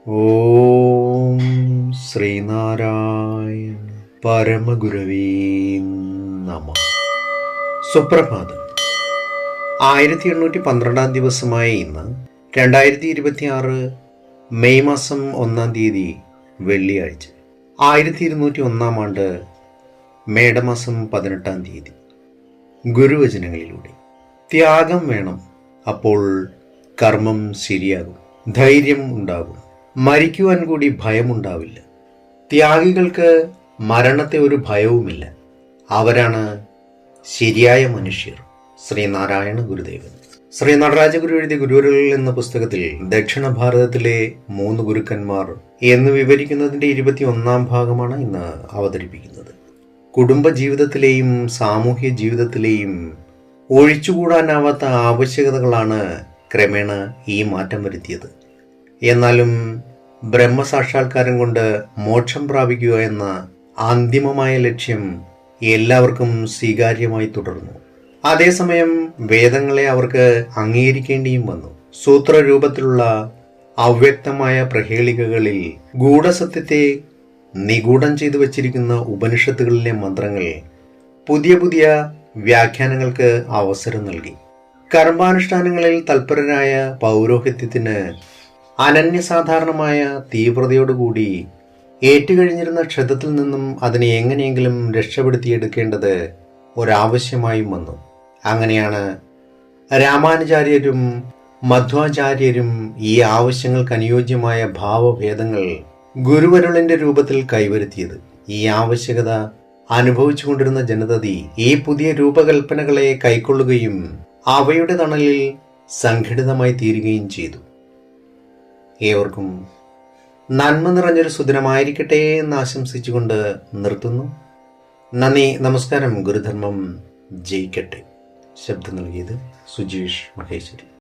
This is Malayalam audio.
ഓം ശ്രീനാരായണ പരമഗുരവേ നമ. സുപ്രഭാതം. 1812 ദിവസമായ ഇന്ന് 2026 മെയ് മാസം 1 വെള്ളിയാഴ്ച, 1201 ആണ്ട് മേടമാസം 18 ഗുരുവചനങ്ങളിലൂടെ ത്യാഗം വേണം, അപ്പോൾ കർമ്മം ശരിയാകും, ധൈര്യം ഉണ്ടാകും, മരിക്കുവാൻ കൂടി ഭയമുണ്ടാവില്ല. ത്യാഗികൾക്ക് മരണത്തെ ഒരു ഭയവുമില്ല. അവരാണ് ശരിയായ മനുഷ്യർ. ശ്രീനാരായണ ഗുരുദേവൻ. ശ്രീ നടരാജ ഗുരു എഴുതിയ ഗുരുവരുകൾ എന്ന പുസ്തകത്തിൽ ദക്ഷിണ ഭാരതത്തിലെ 3 ഗുരുക്കന്മാർ എന്ന് വിവരിക്കുന്നതിന്റെ 21 ഭാഗമാണ് ഇന്ന് അവതരിപ്പിക്കുന്നത്. കുടുംബ ജീവിതത്തിലെയും സാമൂഹ്യ ജീവിതത്തിലെയും ഒഴിച്ചുകൂടാനാവാത്ത ആവശ്യകതകളാണ് ക്രമേണ ഈ മാറ്റം വരുത്തിയത്. എന്നാലും ബ്രഹ്മസാക്ഷാത്കാരം കൊണ്ട് മോക്ഷം പ്രാപിക്കുക എന്ന അന്തിമമായ ലക്ഷ്യം എല്ലാവർക്കും സ്വീകാര്യമായി തുടർന്നു. അതേസമയം വേദങ്ങളെ അവർക്ക് അംഗീകരിക്കേണ്ടിയും വന്നു. സൂത്രരൂപത്തിലുള്ള അവ്യക്തമായ പ്രഹേളികകളിൽ ഗൂഢസത്യത്തെ നിഗൂഢം ചെയ്തു വച്ചിരിക്കുന്ന ഉപനിഷത്തുകളിലെ മന്ത്രങ്ങൾ പുതിയ പുതിയ വ്യാഖ്യാനങ്ങൾക്ക് അവസരം നൽകി. കർമാനുഷ്ഠാനങ്ങളിൽ തൽപരരായ പൗരോഹിത്യത്തിന് അനന്യസാധാരണമായ തീവ്രതയോടുകൂടി ഏറ്റുകഴിഞ്ഞിരുന്ന ക്ഷതത്തിൽ നിന്നും അതിനെ എങ്ങനെയെങ്കിലും രക്ഷപ്പെടുത്തിയെടുക്കേണ്ടത് ഒരാവശ്യമായും വന്നു. അങ്ങനെയാണ് രാമാനുചാര്യരും മധ്വാചാര്യരും ഈ ആവശ്യങ്ങൾക്ക് അനുയോജ്യമായ ഭാവഭേദങ്ങൾ ഗുരുവരുളിന്റെ രൂപത്തിൽ കൈവരുത്തിയത്. ഈ ആവശ്യകത അനുഭവിച്ചുകൊണ്ടിരുന്ന ജനതതി ഈ പുതിയ രൂപകൽപ്പനകളെ കൈക്കൊള്ളുകയും അവയുടെ തണലിൽ സംഘടിതമായി തീരുകയും ചെയ്തു. ഏവർക്കും നന്മ നിറഞ്ഞൊരു സുദിനമായിരിക്കട്ടെ എന്ന് ആശംസിച്ചുകൊണ്ട് നിർത്തുന്നു. നന്ദി, നമസ്കാരം. ഗുരുധർമ്മം ജയിക്കട്ടെ. ശബ്ദം നൽകിയത് സുജീഷ് മഹേശ്വരി.